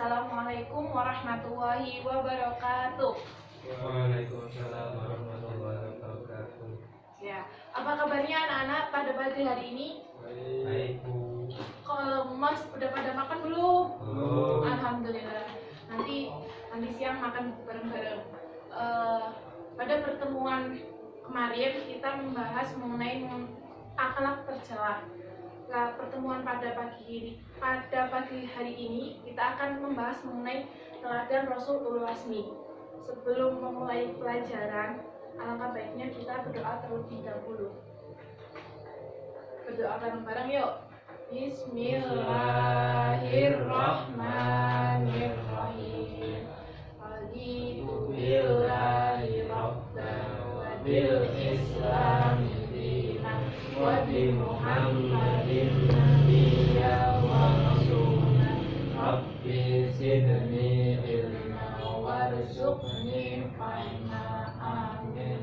Assalamualaikum warahmatullahi wabarakatuh. Waalaikumsalam warahmatullahi wabarakatuh. Ya, apa kabarnya anak-anak pada pagi hari ini? Baik, Bu. Kalau Mas udah pada makan belum? Belum. Alhamdulillah. Nanti siang makan bareng-bareng. Pada pertemuan kemarin kita membahas mengenai akhlak tercela. Nah, pertemuan pada pagi hari ini kita akan membahas mengenai teladan Rasul Ulul Azmi. Sebelum memulai pelajaran, alangkah baiknya kita berdoa terlebih dahulu. Berdoa bareng-bareng yuk. Bismillahirrahmanirrahim. Raditu billahi rabban wa bil islami dinan wa bi Muhammadin nabiyyan wa rasulan. Rabbi zidni ilma warzuqni fahma. Amin.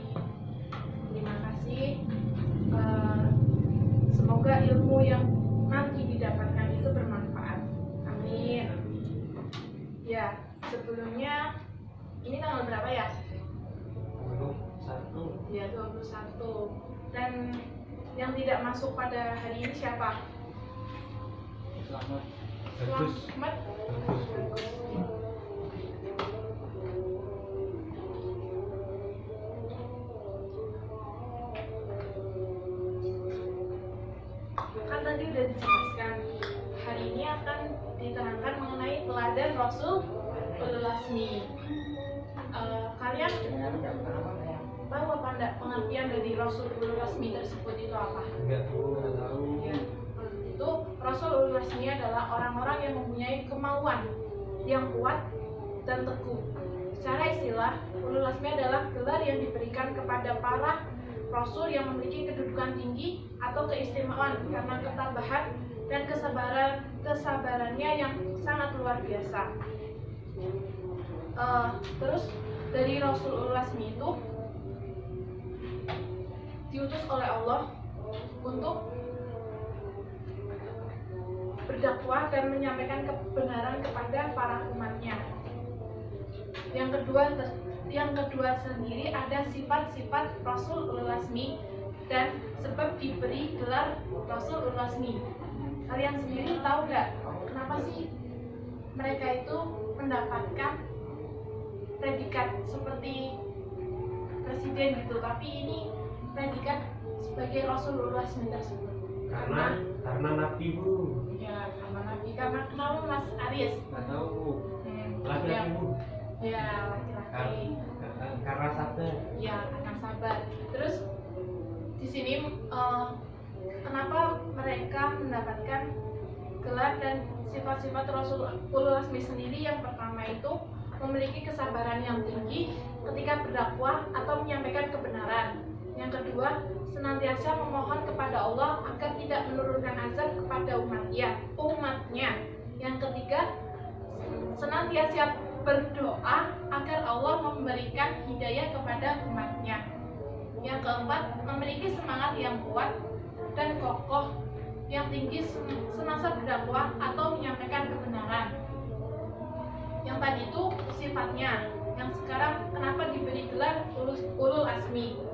Terima kasih. Semoga ilmu yang nanti didapatkan itu bermanfaat. Amin. Ya, sebelumnya ini tanggal berapa ya? 21. Ya, 21. Dan yang tidak masuk pada hari ini siapa? Selamat. Selamat. Kan tadi udah dijelaskan. Hari ini akan diterangkan mengenai teladan Rasul Ulul Azmi. Kalian tahu apa enggak pengertian dari Rasul Ulul Azmi tersebut itu apa? Enggak, Bu. Enggak tahu. Ya, itu Rasul Ulul Azmi adalah orang-orang yang mempunyai kemauan yang kuat dan teguh. Secara istilah, Ulul Azmi adalah gelar yang diberikan kepada para Rasul yang memiliki kedudukan tinggi atau keistimewaan karena ketabahan dan kesabarannya yang sangat luar biasa. Terus dari Rasul Ulul Azmi itu diutus oleh Allah untuk berdakwah dan menyampaikan kebenaran kepada para umatnya. Yang kedua sendiri ada sifat-sifat Rasul Ulul Azmi dan sebab diberi gelar Rasul Ulul Azmi. Kalian sendiri tahu nggak kenapa sih mereka itu mendapatkan predikat seperti presiden gitu, tapi ini predikat sebagai Rasul Ulul Azmi tersebut? Karena Nabi, Bu. Ya, karena Nabi. Karena kenapa Mas Aris? Enggak tahu, Bu. Laki-laki, Bu. Ya, laki-laki. Karena sabar. Ya, karena sabar. Terus di sini kenapa mereka mendapatkan gelar dan sifat-sifat Rasul Ulul Azmi sendiri? Yang pertama itu memiliki kesabaran yang tinggi ketika berdakwah atau menyampaikan kebenaran. Yang kedua, senantiasa memohon kepada Allah agar tidak menurunkan azab kepada umatnya. Yang ketiga, senantiasa berdoa agar Allah memberikan hidayah kepada umatnya. Yang keempat, memiliki semangat yang kuat dan kokoh yang tinggi semasa berdakwah atau menyampaikan kebenaran. Yang tadi itu sifatnya. Yang sekarang kenapa diberi gelar Ulul Azmi?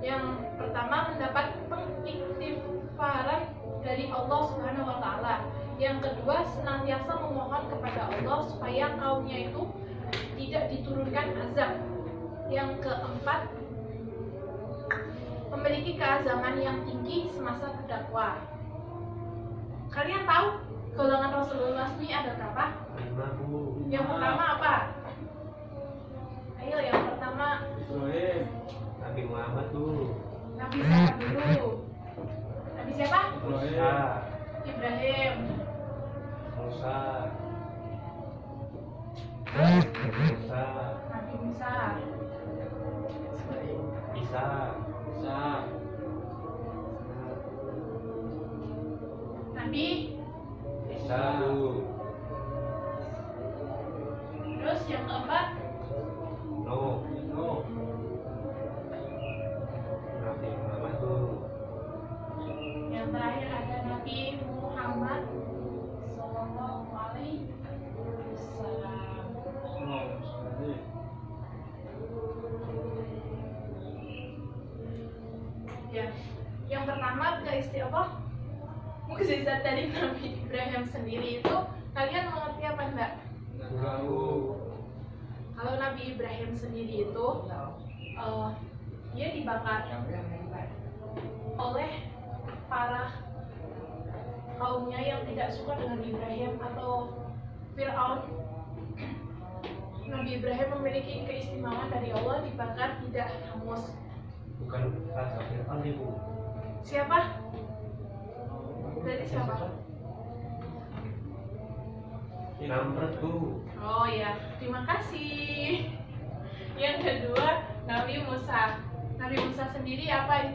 Yang pertama, mendapat pengikhtifaran dari Allah Subhanahu wa taala. Yang kedua, senantiasa memohon kepada Allah supaya kaumnya itu tidak diturunkan azab. Yang keempat, memiliki keazaman yang tinggi semasa berdakwah. Kalian tahu golongan Rasulullah Azmi ada berapa? 5, Bu. Yang pertama apa? Ayo, yang pertama Ibrahim. Nabi Muhammad, Bu. Nabi siapa dulu? Nabi siapa? Musa. Ibrahim. Musa. Musa. Nabi Musa. Isa. Nabi. Isa, Bu. Terus yang keempat? No. Nabi Muhammad, Bu. Yang terakhir ada Nabi Muhammad Sallallahu Alaihi mukjizat dari Nabi Ibrahim sendiri itu kalian mengerti apa enggak? Tahu. Kalau Nabi Ibrahim sendiri itu dia dibakar oleh para kaumnya yang tidak suka dengan Ibrahim atau Fir'aun. Nabi Ibrahim memiliki keistimewaan dari Allah, dibakar tidak hangus. Bukan Raja Fir'aun ibu. Siapa? Berarti siapa? Namrud bu. Oh ya, terima kasih. Yang kedua, Nabi Musa. Nabi Musa sendiri apa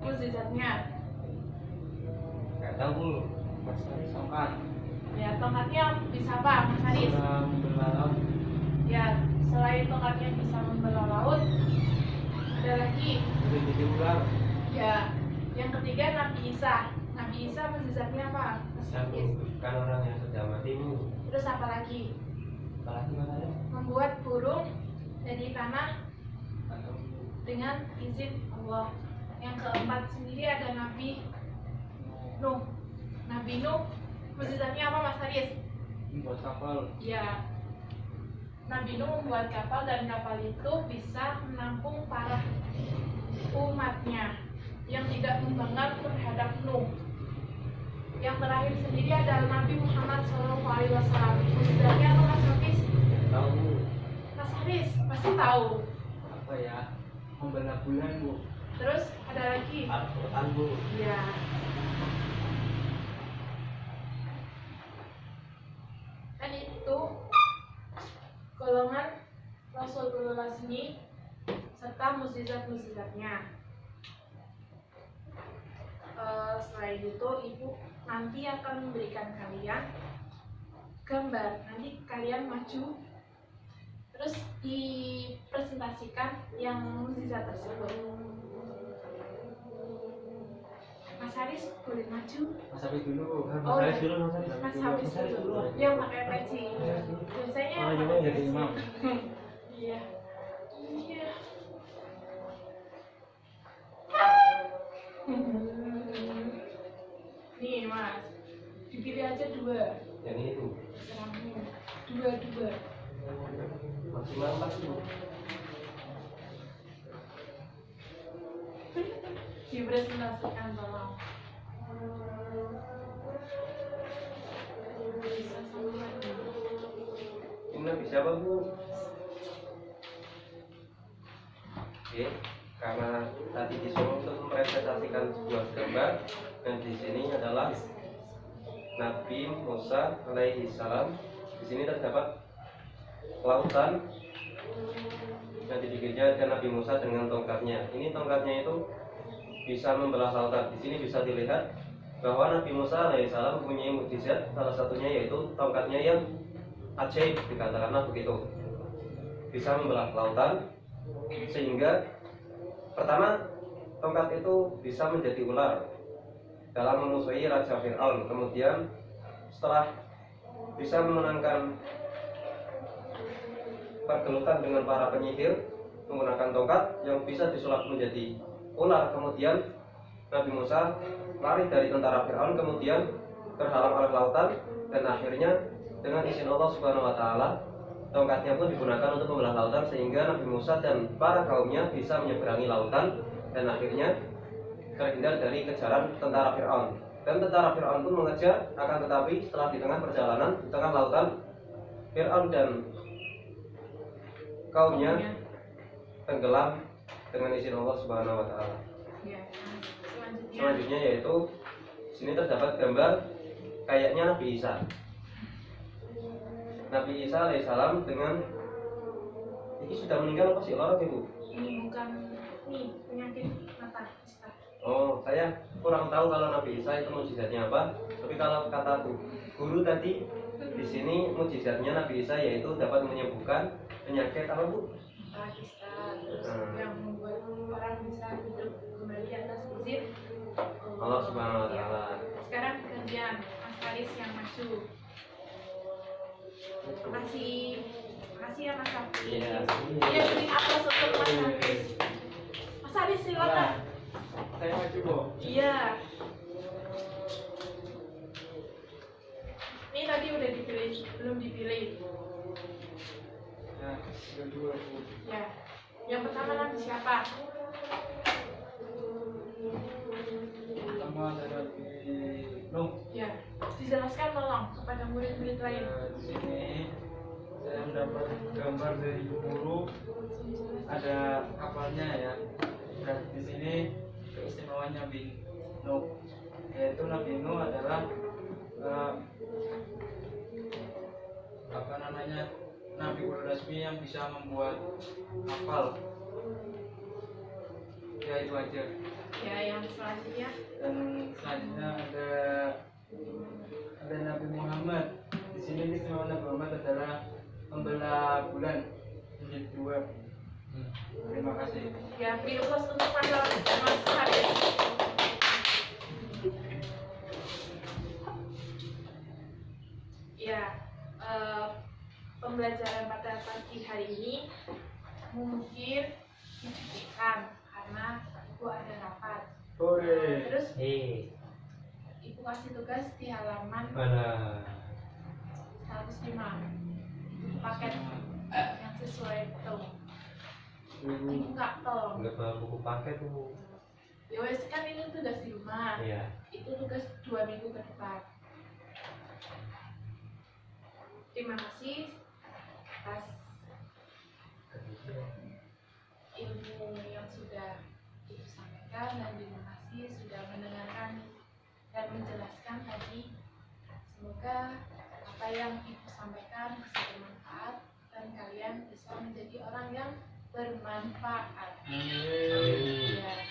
mukjizatnya? Gak tahu bu. Tongkat. Ya, tongkatnya bisa apa, Mas Haris? Membelah laut. Ya, selain tongkatnya bisa membelah laut, ada lagi. Jadi ular. Ya, yang ketiga Nabi Isa. Nabi Isa mukjizatnya apa? Mas Haris? Kan orang yang sudah mati bu. Terus apa lagi? Apalagi katanya? Membuat burung dari tanah dengan izin Allah. Yang keempat sendiri ada Nabi Nuh. Nabi Nuh mukjizatnya apa, Mas Haris? Buat kapal. Ya, Nabi Nuh membuat kapal dan kapal itu bisa menampung para umatnya yang tidak membanggar terhadap Nuh. Yang terakhir sendiri adalah Nabi Muhammad SAW. Mukjizatnya apa, Mas Haris? Tahu bu. Mas Haris pasti tahu. Apa ya? Membelah bulan bu. Terus ada lagi? Al-Quran bu. Ya. Kan itu golongan Rasulullah ini serta mukjizat-mukjizatnya. Selain itu, Ibu nanti akan memberikan kalian gambar. Nanti kalian maju, terus dipresentasikan yang mukjizat tersebut. Mas Haris boleh maju? Mas Haris dulu. Oh, Mas Haris dulu. Mas Haris dulu. Yang pakai peci. Biasanya Oh, pakai jadi peci. imam. Iya. Iya. Nih Mas, dipilih aja dua. Yang itu. Dua. Maksimal 4 bu. Dipresentasikan tolong. Bisa satu lagi. Ini Nabi siapa bu? Oke, karena tadi disuruh untuk mempresentasikan sebuah gambar, dan di sini adalah Nabi Musa alaihi salam. Di sini terdapat lautan. Nanti dikirnya ada Nabi Musa dengan tongkatnya. Ini tongkatnya itu bisa membelah lautan. Di sini bisa dilihat bahwa Nabi Musa alaihissalam mempunyai mukjizat, salah satunya yaitu tongkatnya yang ajaib, dikatakanlah begitu, bisa membelah lautan, sehingga pertama tongkat itu bisa menjadi ular dalam memusuhi Raja Fir'aun. Kemudian setelah bisa memenangkan pergelutan dengan para penyihir menggunakan tongkat yang bisa disulap menjadi ular, kemudian Nabi Musa lari dari tentara Fir'aun, kemudian terhalang oleh lautan, dan akhirnya dengan izin Allah Subhanahu wa Ta'ala tongkatnya pun digunakan untuk membelah lautan, sehingga Nabi Musa dan para kaumnya bisa menyeberangi lautan dan akhirnya terhindar dari kejaran tentara Fir'aun. Dan tentara Fir'aun pun mengejar, akan tetapi setelah di tengah perjalanan, di tengah lautan, Fir'aun dan kaumnya tenggelam dengan izin Allah Subhanahu wa Ta'ala. Ya, Selanjutnya yaitu sini terdapat gambar kayaknya Nabi Isa. Nabi Isa alaihissalam dengan ini sudah meninggal apa sih orang ibu? ini bukan penyakit mataIsta. Oh, saya kurang tahu kalau Nabi Isa itu mukjizatnya apa. Tapi kalau kata guru tadi di sini mukjizatnya Nabi Isa yaitu dapat menyembuhkan penyakit apa bu?Ista, terus yang membuat orang bisa hidup kembali atas izin Allah Subhanahu wa Ya. Ta'ala. Sekarang gantian Mas Haris yang maju. Terima kasih ya Mas Haris. Iya. Iya, beri aplaus untuk Mas Haris. Mas Haris silakan. Saya maju bu. Iya. udah dipilih? Belum dipilih. Ya, kedua Bu. Ya. Yang pertama Nabi siapa? Pertama ada Nabi Nuh. Ya. Dijelaskan tolong kepada murid-murid lain. Di sini saya mendapat gambar dari guru, ada kapalnya ya. Dan di sini keistimewaan Nabi Nuh, yaitu Nabi Nuh adalah apa namanya, Nabi ulul azmi yang bisa membuat kapal. Ya itu aja. Ya, yang selanjutnya. Dan selanjutnya ada Nabi Muhammad. Di sini keistimewaan Nabi Muhammad adalah membelah bulan menjadi dua. Terima kasih. Ya, beri plus untuk pasangan Mas Haris. Ya, pembelajaran pada pagi hari ini mungkin dicukupkan karena Ibu ada rapat. Boleh. Terus Ibu kasih tugas di halaman Mana? 105 paket yang sesuai itu. Dibuka tolong. Enggak bawa buku paket tuh. Ya wes, kan ini tugas di rumah. Iya. Itu tugas 2 minggu ke depan. Terima kasih atas ilmu yang sudah Ibu sampaikan, dan terima kasih sudah mendengarkan dan menjelaskan tadi. Semoga apa yang Ibu sampaikan bisa bermanfaat dan kalian bisa menjadi orang yang bermanfaat. Amin. Ya.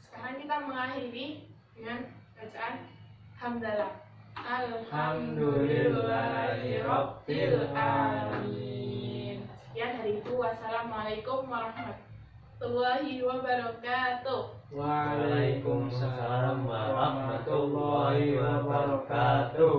Sekarang kita mengakhiri dengan bacaan hamdalah. Alhamdulillahirabbil alamin. Sekian dari Ibu. Wassalamualaikum warahmatullahi wabarakatuh. Waalaikumsalam warahmatullahi wabarakatuh.